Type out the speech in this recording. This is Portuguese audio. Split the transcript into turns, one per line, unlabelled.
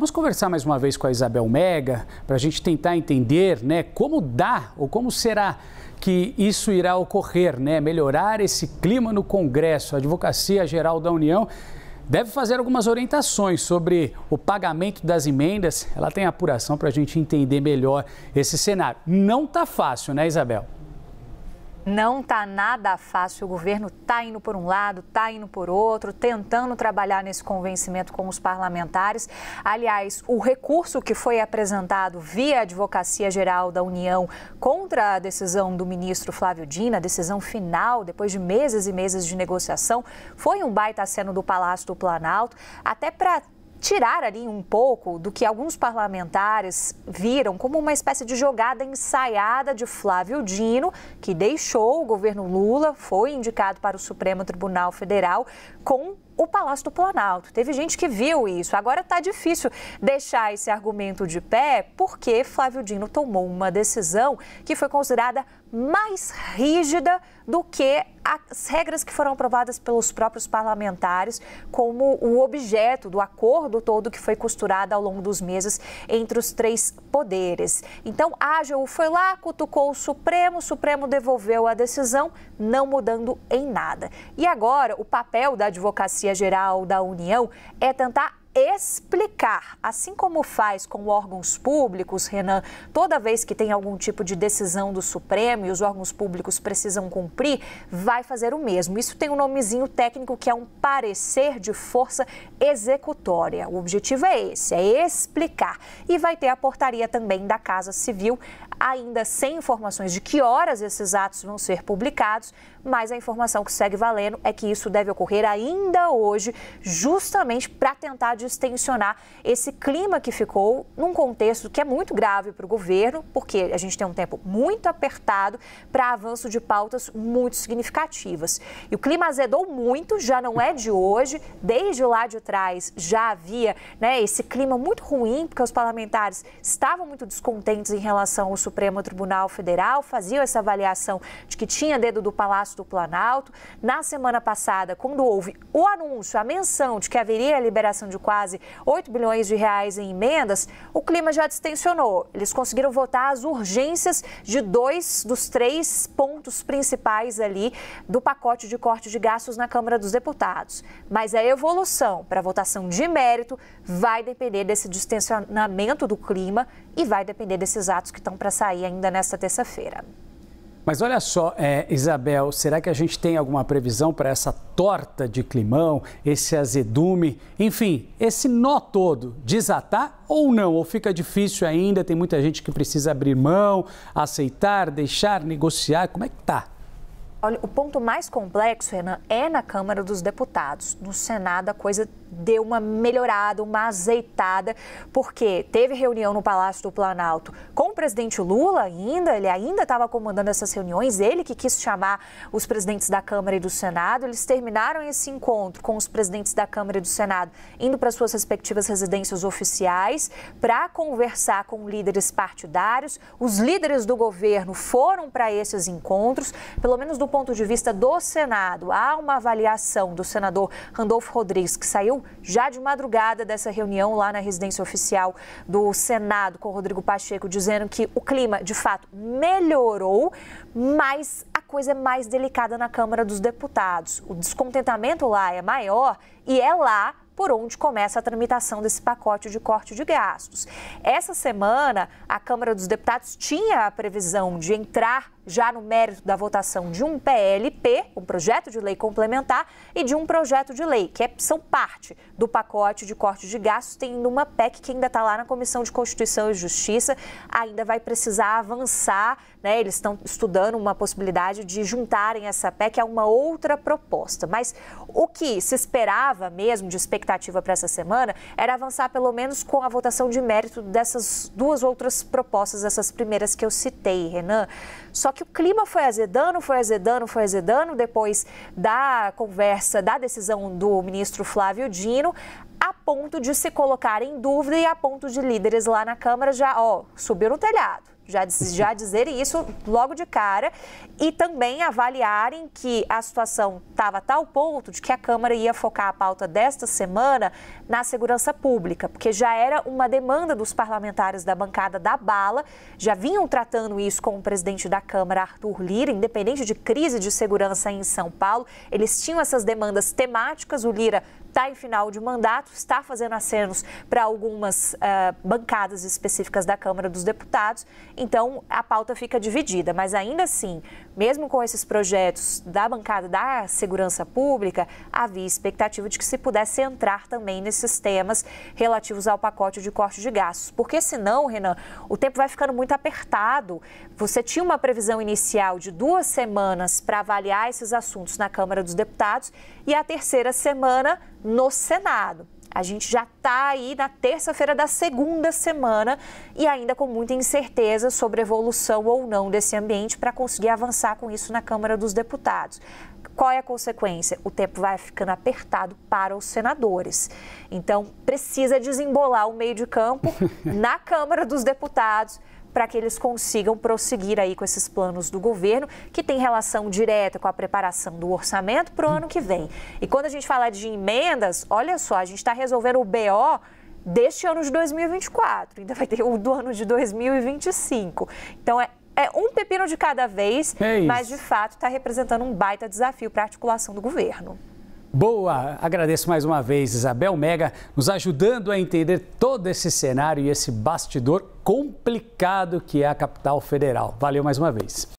Vamos conversar mais uma vez com a Isabel Mega para a gente tentar entender, né, como dá ou como será que isso irá ocorrer, né? Melhorar esse clima no Congresso. A Advocacia Geral da União deve fazer algumas orientações sobre o pagamento das emendas. Ela tem apuração para a gente entender melhor esse cenário. Não está fácil, né, Isabel?
Não está nada fácil, o governo está indo por um lado, está indo por outro, tentando trabalhar nesse convencimento com os parlamentares. Aliás, o recurso que foi apresentado via Advocacia Geral da União contra a decisão do ministro Flávio Dino, a decisão final, depois de meses e meses de negociação, foi um baita aceno do Palácio do Planalto, até para tirar ali um pouco do que alguns parlamentares viram como uma espécie de jogada ensaiada de Flávio Dino, que deixou o governo Lula, foi indicado para o Supremo Tribunal Federal com o Palácio do Planalto. Teve gente que viu isso. Agora está difícil deixar esse argumento de pé porque Flávio Dino tomou uma decisão que foi considerada mais rígida do que as regras que foram aprovadas pelos próprios parlamentares como o objeto do acordo todo que foi costurado ao longo dos meses entre os três poderes. Então, a AGU foi lá, cutucou o Supremo devolveu a decisão, não mudando em nada. E agora, o papel da Advocacia Geral da União é tentar explicar, assim como faz com órgãos públicos, Renan, toda vez que tem algum tipo de decisão do Supremo e os órgãos públicos precisam cumprir, vai fazer o mesmo. Isso tem um nomezinho técnico que é um parecer de força executória. O objetivo é esse, é explicar. E vai ter a portaria também da Casa Civil, ainda sem informações de que horas esses atos vão ser publicados, mas a informação que segue valendo é que isso deve ocorrer ainda hoje, justamente para tentar distensionar esse clima que ficou num contexto que é muito grave para o governo, porque a gente tem um tempo muito apertado para avanço de pautas muito significativas. E o clima azedou muito, já não é de hoje, desde lá de trás já havia, né, esse clima muito ruim, porque os parlamentares estavam muito descontentes em relação ao Supremo Tribunal Federal, faziam essa avaliação de que tinha dedo do Palácio do Planalto. Na semana passada, quando houve o anúncio, a menção de que haveria a liberação de quase 8 bilhões de reais em emendas, o clima já distensionou. Eles conseguiram votar as urgências de 2 dos 3 pontos principais ali do pacote de corte de gastos na Câmara dos Deputados. Mas a evolução para a votação de mérito vai depender desse distensionamento do clima e vai depender desses atos que estão para sair ainda nesta terça-feira.
Mas olha só, Isabel, será que a gente tem alguma previsão para essa torta de climão, esse azedume, enfim, esse nó todo, desatar ou não? Ou fica difícil ainda, tem muita gente que precisa abrir mão, aceitar, deixar, negociar, como é que tá?
Olha, o ponto mais complexo, Renan, é na Câmara dos Deputados. No Senado a coisa deu uma melhorada, uma azeitada, porque teve reunião no Palácio do Planalto com o presidente Lula ainda, ele ainda estava comandando essas reuniões, ele que quis chamar os presidentes da Câmara e do Senado. Eles terminaram esse encontro com os presidentes da Câmara e do Senado, indo para suas respectivas residências oficiais para conversar com líderes partidários. Os líderes do governo foram para esses encontros, pelo menos do ponto de vista do Senado. Há uma avaliação do senador Randolfo Rodrigues, que saiu já de madrugada dessa reunião lá na residência oficial do Senado com o Rodrigo Pacheco, dizendo que o clima, de fato, melhorou, mas a coisa é mais delicada na Câmara dos Deputados. O descontentamento lá é maior e é lá por onde começa a tramitação desse pacote de corte de gastos. Essa semana, a Câmara dos Deputados tinha a previsão de entrar já no mérito da votação de um PLP, um projeto de lei complementar, e de um projeto de lei, que são parte do pacote de corte de gastos. Tem uma PEC que ainda está lá na Comissão de Constituição e Justiça, ainda vai precisar avançar, né? Eles estão estudando uma possibilidade de juntarem essa PEC a uma outra proposta. Mas o que se esperava mesmo de expectativa para essa semana era avançar pelo menos com a votação de mérito dessas 2 outras propostas, essas primeiras que eu citei, Renan. Só que o clima foi azedando depois da conversa, da decisão do ministro Flávio Dino, a ponto de se colocar em dúvida e a ponto de líderes lá na Câmara já, subiu no telhado. já dizerem isso logo de cara e também avaliarem que a situação estava a tal ponto de que a Câmara ia focar a pauta desta semana na segurança pública, porque já era uma demanda dos parlamentares da bancada da bala, já vinham tratando isso com o presidente da Câmara, Arthur Lira, independente de crise de segurança em São Paulo, eles tinham essas demandas temáticas, o Lira está em final de mandato, está fazendo acenos para algumas bancadas específicas da Câmara dos Deputados, então a pauta fica dividida, mas ainda assim, mesmo com esses projetos da bancada da segurança pública, havia expectativa de que se pudesse entrar também nesses temas relativos ao pacote de corte de gastos, porque senão, Renan, o tempo vai ficando muito apertado. Você tinha uma previsão inicial de 2 semanas para avaliar esses assuntos na Câmara dos Deputados e a terceira semana no Senado. A gente já está aí na terça-feira da segunda semana e ainda com muita incerteza sobre a evolução ou não desse ambiente para conseguir avançar com isso na Câmara dos Deputados. Qual é a consequência? O tempo vai ficando apertado para os senadores. Então, precisa desembolar o meio de campo na Câmara dos Deputados para que eles consigam prosseguir aí com esses planos do governo, que tem relação direta com a preparação do orçamento para o ano que vem. E quando a gente fala de emendas, olha só, a gente está resolvendo o BO deste ano de 2024, ainda vai ter o do ano de 2025. Então, é um pepino de cada vez, mas de fato está representando um baita desafio para a articulação do governo.
Boa! Agradeço mais uma vez, Isabel Mega, nos ajudando a entender todo esse cenário e esse bastidor complicado que é a capital federal. Valeu mais uma vez.